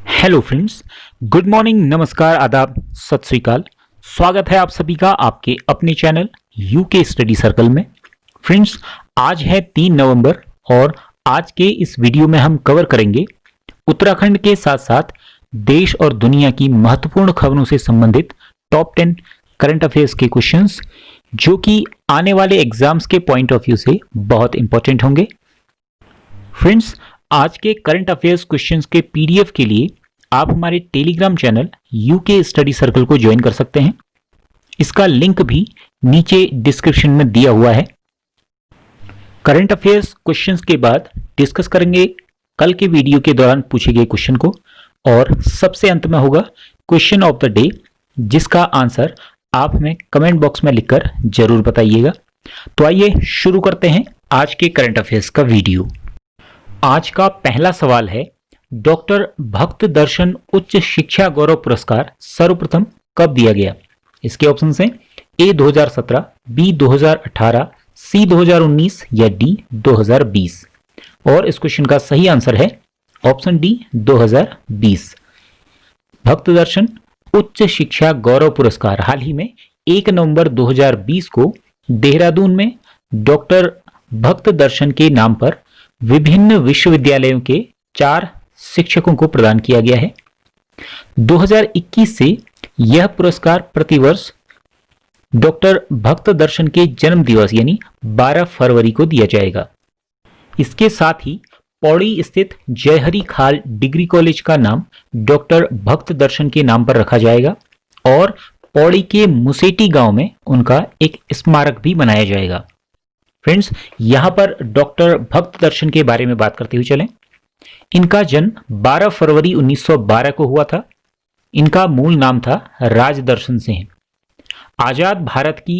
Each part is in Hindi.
हेलो फ्रेंड्स, गुड मॉर्निंग, नमस्कार, आदाब, सत श्री अकाल। स्वागत है आप सभी का आपके अपने चैनल यूके स्टडी सर्कल में। फ्रेंड्स, आज है 3 नवंबर और आज के इस वीडियो में हम कवर करेंगे उत्तराखंड के साथ साथ देश और दुनिया की महत्वपूर्ण खबरों से संबंधित टॉप 10 करंट अफेयर्स के क्वेश्चंस, जो कि आने वाले एग्जाम्स के पॉइंट ऑफ व्यू से बहुत इंपॉर्टेंट होंगे। फ्रेंड्स, आज के करंट अफेयर्स क्वेश्चंस के पीडीएफ के लिए आप हमारे Telegram channel UK study circle को ज्वाइन कर सकते हैं। इसका लिंक भी नीचे डिस्क्रिप्शन में दिया हुआ है। करंट अफेयर्स क्वेश्चंस के बाद डिस्कस करेंगे कल के वीडियो के दौरान पूछे गए क्वेश्चन को, और सबसे अंत में होगा क्वेश्चन ऑफ द डे, जिसका आंसर आप हमें कमेंट बॉक्स में लिखकर जरूर बताइएगा। तो आइए शुरू करते हैं आज के करंट अफेयर्स का वीडियो। आज का पहला सवाल है, डॉक्टर भक्त दर्शन उच्च शिक्षा गौरव पुरस्कार सर्वप्रथम कब दिया गया? इसके ऑप्शन हैं ए 2017, बी 2018, सी 2019 या डी 2020। और इस क्वेश्चन का सही आंसर है ऑप्शन डी 2020। भक्त दर्शन उच्च शिक्षा गौरव पुरस्कार हाल ही में 1 नवंबर 2020 को देहरादून में डॉक्टर भक्त दर्शन के नाम पर विभिन्न विश्वविद्यालयों के 4 शिक्षकों को प्रदान किया गया है। 2021 से यह पुरस्कार प्रतिवर्ष डॉक्टर भक्त दर्शन के जन्म दिवस यानी 12 फरवरी को दिया जाएगा। इसके साथ ही पौड़ी स्थित जयहरी खाल डिग्री कॉलेज का नाम डॉक्टर भक्त दर्शन के नाम पर रखा जाएगा और पौड़ी के मुसेटी गांव में उनका एक स्मारक भी बनाया जाएगा। फ्रेंड्स, यहां पर डॉक्टर भक्त दर्शन के बारे में बात करते हुए चलें। इनका जन्म 12 फरवरी 1912 को हुआ था। इनका मूल नाम था राजदर्शन सिंह। आजाद भारत की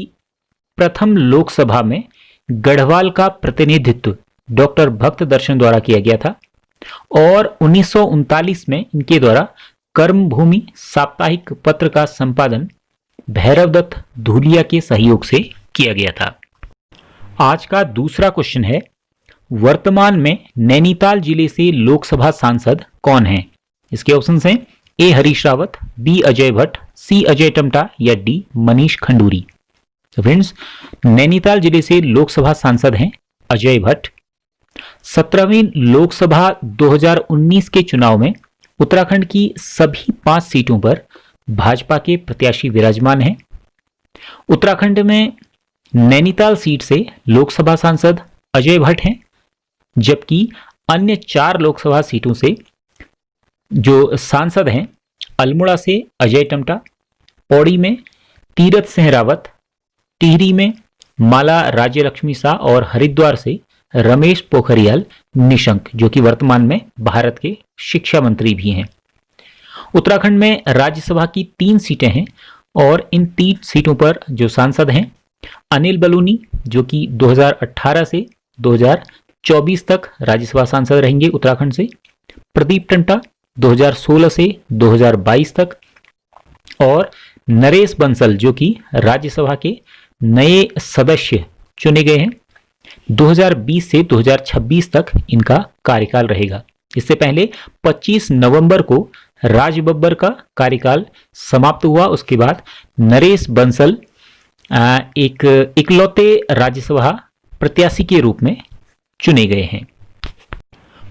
प्रथम लोकसभा में गढ़वाल का प्रतिनिधित्व डॉक्टर भक्त दर्शन द्वारा किया गया था और 1939 में इनके द्वारा कर्मभूमि साप्ताहिक पत्र का संपादन भैरवदत्त धूलिया के सहयोग से किया गया था। आज का दूसरा क्वेश्चन है, वर्तमान में नैनीताल जिले से लोकसभा सांसद कौन हैं? इसके ऑप्शंस हैं ए हरीश रावत, बी अजय भट्ट, सी अजय टमटा या डी मनीष खंडूरी। फ्रेंड्स, नैनीताल जिले से लोकसभा सांसद हैं अजय भट्ट। 17वीं लोकसभा 2019 के चुनाव में उत्तराखंड की सभी 5 सीटों पर भाजपा के प्रत्याशी विराजमान हैं। उत्तराखंड में नैनीताल सीट से लोकसभा सांसद अजय भट्ट हैं, जबकि अन्य 4 लोकसभा सीटों से जो सांसद हैं, अल्मोड़ा से अजय टमटा, पौड़ी में तीरथ सिंह रावत, टिहरी में माला राज्यलक्ष्मी शाह और हरिद्वार से रमेश पोखरियाल निशंक, जो कि वर्तमान में भारत के शिक्षा मंत्री भी हैं। उत्तराखंड में राज्यसभा की 3 सीटें हैं और इन 3 सीटों पर जो सांसद हैं, अनिल बलूनी, जो कि 2018 से 2024 तक राज्यसभा सांसद रहेंगे उत्तराखंड से, प्रदीप टंटा 2016 से 2022 तक, और नरेश बंसल, जो कि राज्यसभा के नए सदस्य चुने गए हैं। 2020 से 2026 तक इनका कार्यकाल रहेगा। इससे पहले 25 नवंबर को राज बब्बर का कार्यकाल समाप्त हुआ। उसके बाद नरेश बंसल एक इकलौते राज्यसभा प्रत्याशी के रूप में चुने गए हैं।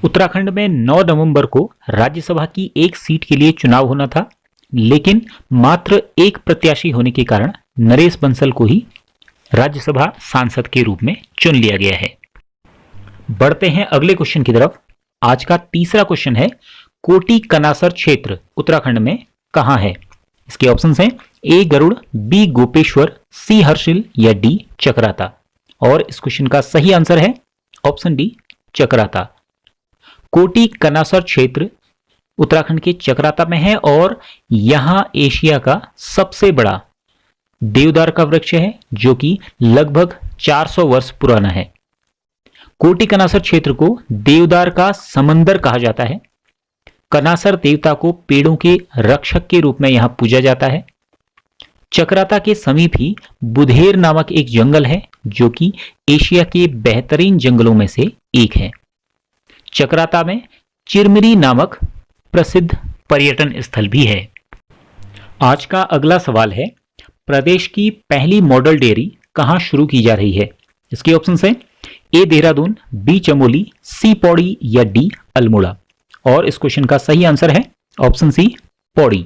उत्तराखंड में 9 नवंबर को राज्यसभा की 1 सीट के लिए चुनाव होना था, लेकिन मात्र 1 प्रत्याशी होने के कारण नरेश बंसल को ही राज्यसभा सांसद के रूप में चुन लिया गया है। बढ़ते हैं अगले क्वेश्चन की तरफ। आज का तीसरा क्वेश्चन है, कोटी कनासर क्षेत्र उत्तराखंड में कहां है? इसके ऑप्शंस हैं ए गरुड़, बी गोपेश्वर, सी हर्षिल या डी चक्राता। और इस क्वेश्चन का सही आंसर है ऑप्शन डी चक्राता। कोटी कनासर क्षेत्र उत्तराखंड के चक्राता में है और यहां एशिया का सबसे बड़ा देवदार का वृक्ष है, जो कि लगभग 400 वर्ष पुराना है। कोटी कनासर क्षेत्र को देवदार का समंदर कहा जाता है। कनासर देवता को पेड़ों के रक्षक के रूप में यहां पूजा जाता है। चक्राता के समीप ही बुधेर नामक एक जंगल है, जो कि एशिया के बेहतरीन जंगलों में से एक है। चक्राता में चिरमिरी नामक प्रसिद्ध पर्यटन स्थल भी है। आज का अगला सवाल है, प्रदेश की पहली मॉडल डेयरी कहां शुरू की जा रही है? इसके ऑप्शन है ए देहरादून, बी चमोली, सी पौड़ी या डी अल्मोड़ा। और इस क्वेश्चन का सही आंसर है ऑप्शन सी पौड़ी।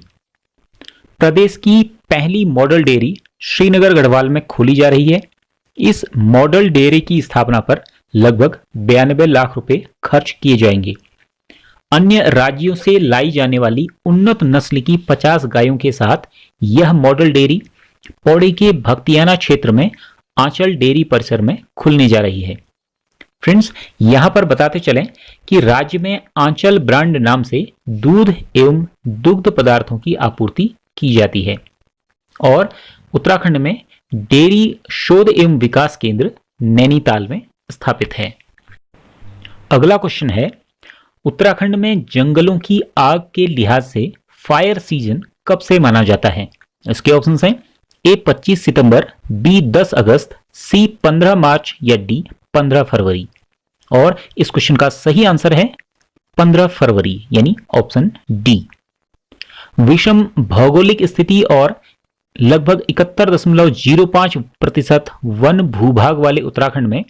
प्रदेश की पहली मॉडल डेयरी श्रीनगर गढ़वाल में खोली जा रही है। इस मॉडल डेयरी की स्थापना पर लगभग 92 लाख रुपए खर्च किए जाएंगे। अन्य राज्यों से लाई जाने वाली उन्नत नस्ल की 50 गायों के साथ यह मॉडल डेयरी पौड़ी के भक्तियाना क्षेत्र में आंचल डेयरी परिसर में खुलने जा रही है। फ्रेंड्स, यहां पर बताते चलें कि राज्य में आंचल ब्रांड नाम से दूध एवं दुग्ध पदार्थों की आपूर्ति की जाती है और उत्तराखंड में डेयरी शोध एवं विकास केंद्र नैनीताल में स्थापित है। अगला क्वेश्चन है, उत्तराखंड में जंगलों की आग के लिहाज से फायर सीजन कब से माना जाता है? इसके ऑप्शन हैं ए 25 सितंबर, बी 10 अगस्त, सी 15 मार्च या डी 15 फरवरी। और इस क्वेश्चन का सही आंसर है 15 फरवरी यानी ऑप्शन डी। विषम भौगोलिक स्थिति और लगभग 71.05% वन भूभाग वाले उत्तराखंड में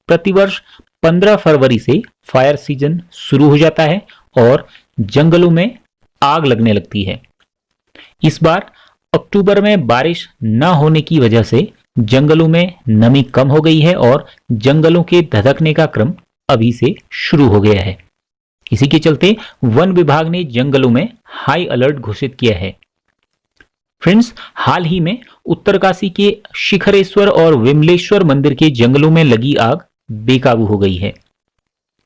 प्रतिवर्ष 15 फरवरी से फायर सीजन शुरू हो जाता है और जंगलों में आग लगने लगती है। इस बार अक्टूबर में बारिश न होने की वजह से जंगलों में नमी कम हो गई है और जंगलों के धधकने का क्रम अभी से शुरू हो गया है। इसी के चलते वन विभाग ने जंगलों में हाई अलर्ट घोषित किया है। फ्रेंड्स, हाल ही में उत्तरकाशी के शिखरेश्वर और विमलेश्वर मंदिर के जंगलों में लगी आग बेकाबू हो गई है।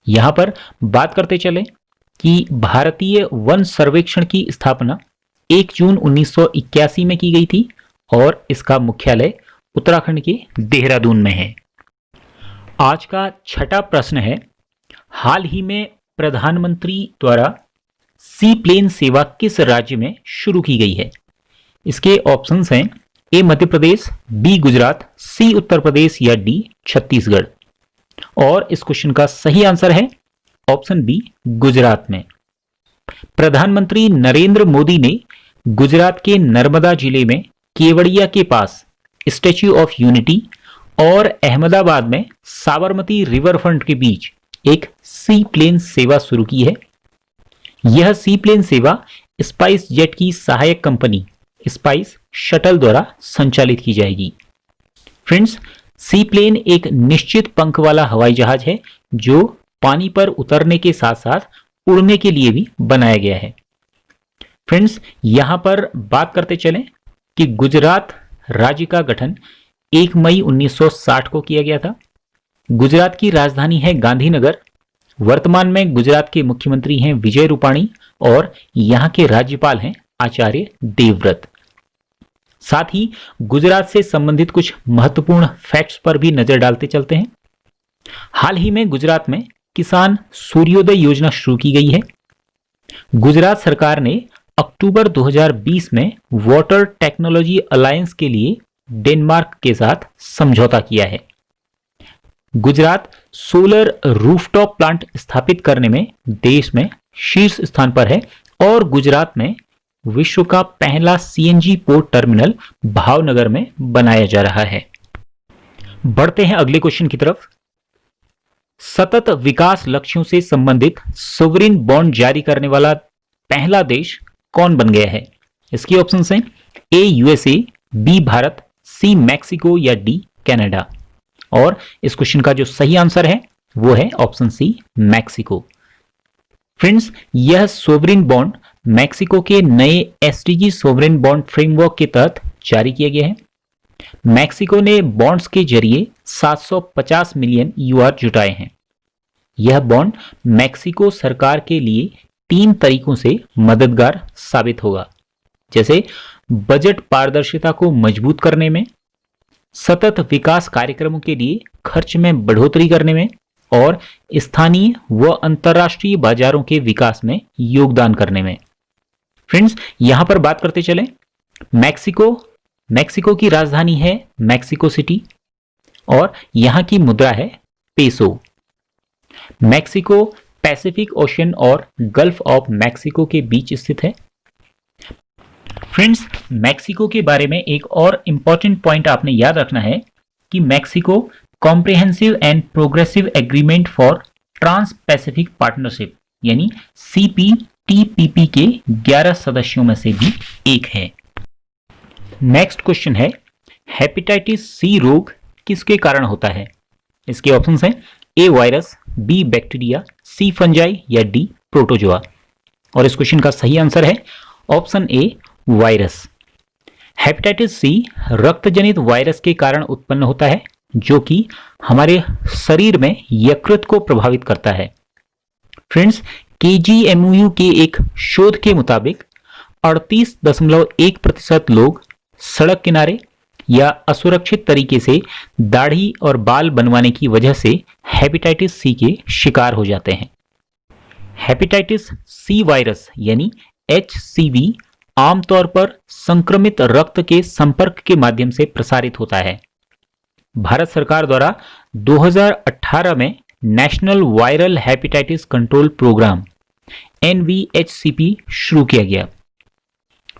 यहां पर बात करते चले कि भारतीय वन सर्वेक्षण की स्थापना 1 जून 1981 में की गई थी और इसका मुख्यालय उत्तराखंड के देहरादून में है। आज का छठा प्रश्न है, हाल ही में प्रधानमंत्री द्वारा सी प्लेन सेवा किस राज्य में शुरू की गई है? इसके ऑप्शंस हैं ए मध्य प्रदेश, बी गुजरात, सी उत्तर प्रदेश या डी छत्तीसगढ़। और इस क्वेश्चन का सही आंसर है ऑप्शन बी गुजरात में। प्रधानमंत्री नरेंद्र मोदी ने गुजरात के नर्मदा जिले में केवड़िया के पास स्टैच्यू ऑफ यूनिटी और अहमदाबाद में साबरमती रिवर फ्रंट के बीच एक सी प्लेन सेवा शुरू की है। यह सी प्लेन सेवा स्पाइस जेट की सहायक कंपनी स्पाइस शटल द्वारा संचालित की जाएगी। फ्रेंड्स, सी प्लेन एक निश्चित पंख वाला हवाई जहाज है जो पानी पर उतरने के साथ साथ उड़ने के लिए भी बनाया गया है। फ्रेंड्स, यहां पर बात करते चलें कि गुजरात राज्य का गठन 1 मई 1960 को किया गया था। गुजरात की राजधानी है गांधीनगर। वर्तमान में गुजरात के मुख्यमंत्री हैं विजय रूपाणी और यहां के राज्यपाल हैं आचार्य देवव्रत। साथ ही गुजरात से संबंधित कुछ महत्वपूर्ण फैक्ट्स पर भी नजर डालते चलते हैं। हाल ही में गुजरात में किसान सूर्योदय योजना शुरू की गई है। गुजरात सरकार ने अक्टूबर 2020 में वाटर टेक्नोलॉजी अलायंस के लिए डेनमार्क के साथ समझौता किया है। गुजरात सोलर रूफटॉप प्लांट स्थापित करने में देश में शीर्ष स्थान पर है और गुजरात में विश्व का पहला सीएनजी पोर्ट टर्मिनल भावनगर में बनाया जा रहा है। बढ़ते हैं अगले क्वेश्चन की तरफ। सतत विकास लक्ष्यों से संबंधित सोवरिन बॉन्ड जारी करने वाला पहला देश कौन बन गया है? इसके ऑप्शंस हैं A USA, B Bharat, C Mexico या डी कनाडा। और इस क्वेश्चन का जो सही आंसर है वो है ऑप्शन सी मैक्सिको। फ्रेंड्स, यह सोवरिन बॉन्ड मैक्सिको के नए एसडीजी सोवरिन बॉन्ड फ्रेमवर्क के तहत जारी किया गया है। मैक्सिको ने बॉन्ड्स के जरिए 750 मिलियन यूआर जुटाए हैं। यह बॉन्ड मैक्सिको सरकार के लिए 3 तरीकों से मददगार साबित होगा, जैसे बजट पारदर्शिता को मजबूत करने में, सतत विकास कार्यक्रमों के लिए खर्च में बढ़ोतरी करने में और स्थानीय व अंतर्राष्ट्रीय बाजारों के विकास में योगदान करने में। फ्रेंड्स, यहां पर बात करते चलें, मैक्सिको की राजधानी है मैक्सिको सिटी और यहां की मुद्रा है पेसो। मैक्सिको पैसिफिक ओशन और गल्फ ऑफ मैक्सिको के बीच स्थित है? फ्रेंड्स, मैक्सिको के बारे में एक और इंपॉर्टेंट पॉइंट आपने याद रखना है कि Mexico comprehensive and progressive agreement for trans Pacific partnership यानी CPTPP के 11 सदस्यों में से भी एक है। नेक्स्ट क्वेश्चन है, हेपेटाइटिस सी रोग किसके कारण होता है? इसके ऑप्शंस हैं A virus, B bacteria, C fungi या D प्रोटोजोआ। और इस क्वेश्चन का सही आंसर है option A virus. Hepatitis C रक्त जनित वायरस के कारण उत्पन्न होता है जो कि हमारे शरीर में यकृत को प्रभावित करता है। फ्रेंड्स, KGMU के एक शोध के मुताबिक 38.1% लोग सड़क किनारे या असुरक्षित तरीके से दाढ़ी और बाल बनवाने की वजह से हेपेटाइटिस सी के शिकार हो जाते हैं। हेपेटाइटिस सी वायरस यानी HCV आमतौर पर संक्रमित रक्त के संपर्क के माध्यम से प्रसारित होता है। भारत सरकार द्वारा 2018 में national viral hepatitis control programme NVHCP शुरू किया गया।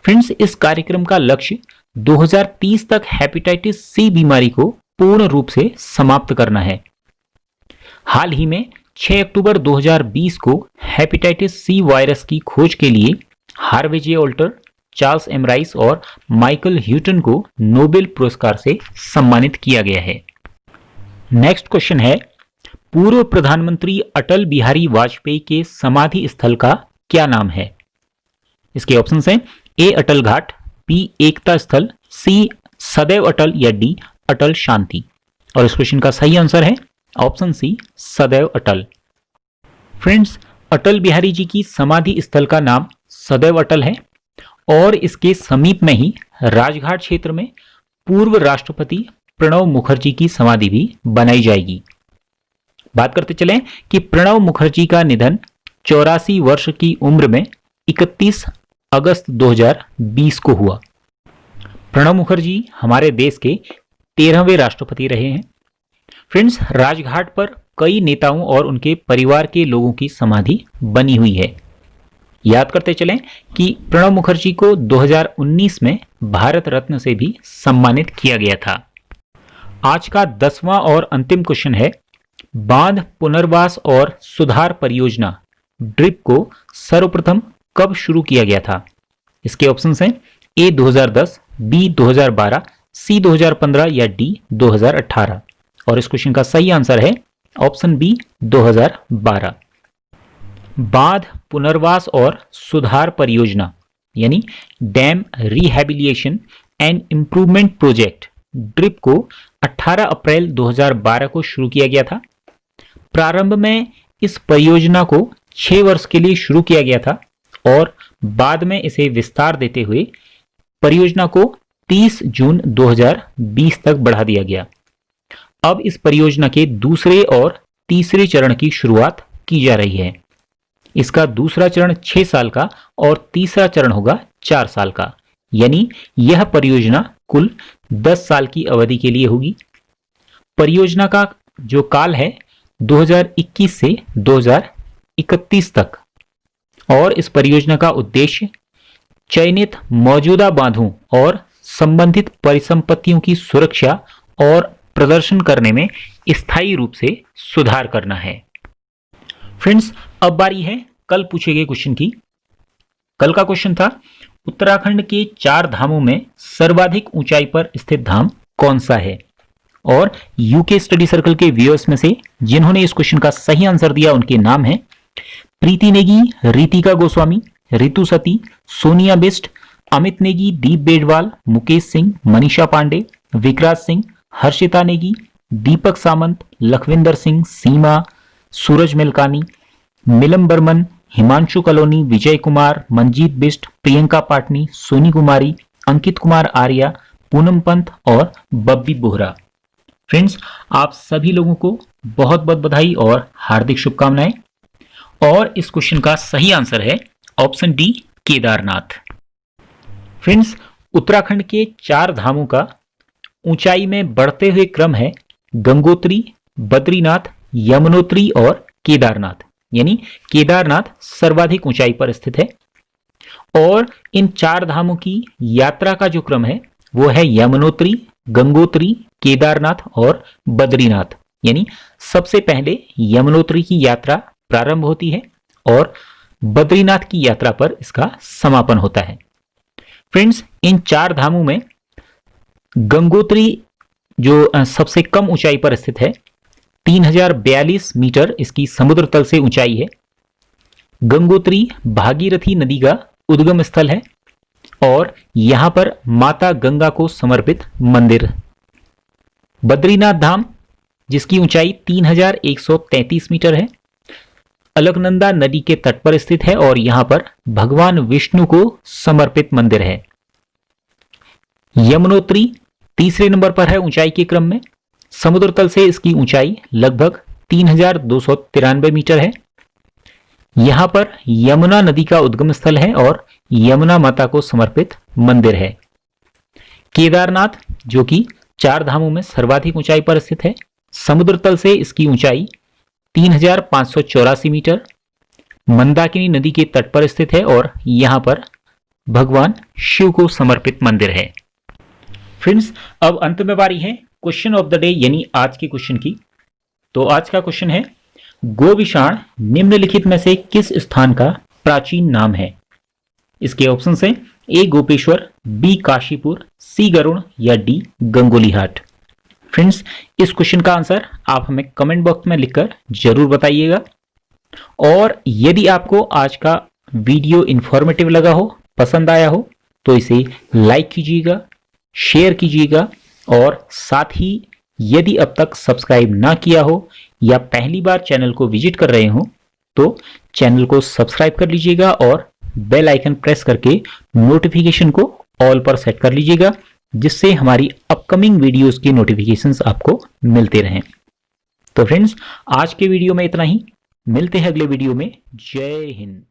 फ्रेंड्स, इस कार्यक्रम का लक्ष्य 2030 तक हेपेटाइटिस सी बीमारी को पूर्ण रूप से समाप्त करना है। हाल ही में 6 अक्टूबर 2020 को हेपेटाइटिस सी वायरस की खोज के लिए हार्वे जे ऑल्टर, चार्ल्स एम राइस और माइकल ह्यूटन को नोबेल पुरस्कार से सम्मानित किया गया है। नेक्स्ट क्वेश्चन है, पूर्व प्रधानमंत्री अटल बिहारी वाजपेयी के समाधि स्थल का क्या नाम है? इसके ऑप्शंस हैं A अटल घाट, B एकता स्थल, C सदैव अटल या D अटल शांति। और इस क्वेश्चन का सही आंसर है ऑप्शन C सदैव अटल। फ्रेंड्स, अटल बिहारी जी की समाधि स्थल का नाम सदैव अटल है और इसके समीप में ही राजघाट क्षेत्र में पूर्व राष्ट्रपति प्रणब मुखर्जी की समाधि भी बनाई जाएगी। बात करते चलें कि प्रणब मुखर्जी का निधन 84 वर्ष की उम्र में 31 अगस्त 2020 को हुआ। प्रणब मुखर्जी हमारे देश के 13वें राष्ट्रपति रहे हैं। फ्रेंड्स, राजघाट पर कई नेताओं और उनके परिवार के लोगों की समाधि बनी हुई है। याद करते चलें कि प्रणब मुखर्जी को 2019 में भारत रत्न से भी सम्मानित किया गया था। आज का 10वां और अंतिम क्वेश्चन है, बांध पुनर्वास और सुधार परियोजना ड्रिप को सर्वप्रथम कब शुरू किया गया था? इसके ऑप्शंस हैं A 2010, B 2012, C 2015 या D 2018। और इस क्वेश्चन का सही आंसर है ऑप्शन B 2012। बांध पुनर्वास और सुधार परियोजना यानी dam rehabilitation and improvement project drip को 18 अप्रैल 2012 को शुरू किया गया था। प्रारंभ में इस परियोजना को 6 वर्ष के लिए शुरू किया गया था और बाद में इसे विस्तार देते हुए परियोजना को 30 जून 2020 तक बढ़ा दिया गया। अब इस परियोजना के दूसरे और तीसरे चरण की शुरुआत की जा रही है। इसका दूसरा चरण 6 साल का और तीसरा चरण होगा 4 साल का, यानी यह परियोजना कुल 10 साल की अवधि के लिए होगी। परियोजना का जो काल है 2021 से 2031 तक और इस परियोजना का उद्देश्य चयनित मौजूदा बांधों और संबंधित परिसंपत्तियों की सुरक्षा और प्रदर्शन करने में स्थायी रूप से सुधार करना है। फ्रेंड्स, अब बारी है कल पूछे गए क्वेश्चन की। कल का क्वेश्चन था, उत्तराखंड के 4 धामों में सर्वाधिक ऊंचाई पर स्थित धाम कौन सा है? और यूके स्टडी सर्कल के व्यूअर्स में से जिन्होंने इस क्वेश्चन का सही आंसर दिया उनके नाम हैं प्रीति नेगी, रितिका गोस्वामी, रितु सती, सोनिया बिस्ट, अमित नेगी, दीप बेडवाल, मुकेश सिंह, मनीषा पांडे, विकराज सिंह, हर्षिता नेगी, दीपक सामंत, लखविंदर सिंह, सीमा, सूरज मिल्कानी, मिलम बर्मन, हिमांशु कलोनी, विजय कुमार, मंजीत बिस्ट, प्रियंका पाटनी, सोनी कुमारी, अंकित कुमार आर्या, पूनम पंत और बब्बी बोहरा। फ्रेंड्स, आप सभी लोगों को बहुत बहुत बधाई और हार्दिक शुभकामनाएं। और इस क्वेश्चन का सही आंसर है option D Kedarnath. Friends, Uttarakhand के 4 धामों का ऊंचाई में बढ़ते हुए क्रम है गंगोत्री, बद्रीनाथ, यमुनोत्री और केदारनाथ। यानी केदारनाथ सर्वाधिक ऊंचाई पर स्थित है। और इन 4 धामों की यात्रा का जो क्रम है वो है यमुनोत्री, गंगोत्री, केदारनाथ और बद्रीनाथ। यानी सबसे पहले यमुनोत्री की यात्रा प्रारंभ होती है और बद्रीनाथ की यात्रा पर इसका समापन होता है। फ्रेंड्स, इन 4 धामों में गंगोत्री जो सबसे कम ऊंचाई पर स्थित है, 3042 मीटर इसकी समुद्र तल से ऊंचाई है। गंगोत्री भागीरथी नदी का उद्गम स्थल है और यहां पर माता गंगा को समर्पित मंदिर। बद्रीनाथ धाम जिसकी ऊंचाई 3133 मीटर है, अलकनंदा नदी के तट पर स्थित है और यहां पर भगवान विष्णु को समर्पित मंदिर है। यमुनोत्री तीसरे नंबर पर है ऊंचाई के क्रम में। समुद्र तल से इसकी ऊंचाई लगभग 3293 मीटर है। यहां पर यमुना नदी का उद्गम स्थल है और यमुना माता को समर्पित मंदिर है। केदारनाथ जो कि 4 धामों में सर्वाधिक ऊंचाई पर स्थित है, समुद्र तल से इसकी ऊंचाई 3584 मीटर, मंदाकिनी नदी के तट पर स्थित है और यहां पर भगवान शिव को समर्पित मंदिर है। फ्रेंड्स, अब अंत में बारी है क्वेश्चन ऑफ द डे यानी आज के क्वेश्चन की। तो आज का क्वेश्चन है, गोविषाण निम्नलिखित में से किस स्थान का प्राचीन नाम है? इसके ऑप्शन है ए गोपेश्वर, बी काशीपुर, सी गरुड़ या डी गंगोलीहाट। फ्रेंड्स, इस क्वेश्चन का आंसर आप हमें कमेंट बॉक्स में लिखकर जरूर बताइएगा। और यदि आपको आज का वीडियो इंफॉर्मेटिव लगा हो, पसंद आया हो, तो इसे लाइक कीजिएगा, शेयर कीजिएगा और साथ ही यदि अब तक सब्सक्राइब ना किया हो या पहली बार चैनल को विजिट कर रहे हो तो चैनल को सब्सक्राइब कर लीजिएगा और बेल आइकन प्रेस करके नोटिफिकेशन को ऑल पर सेट कर लीजिएगा, जिससे हमारी अपकमिंग वीडियोस की नोटिफिकेशंस आपको मिलते रहें। तो फ्रेंड्स, आज के वीडियो में इतना ही। मिलते हैं अगले वीडियो में। जय हिंद।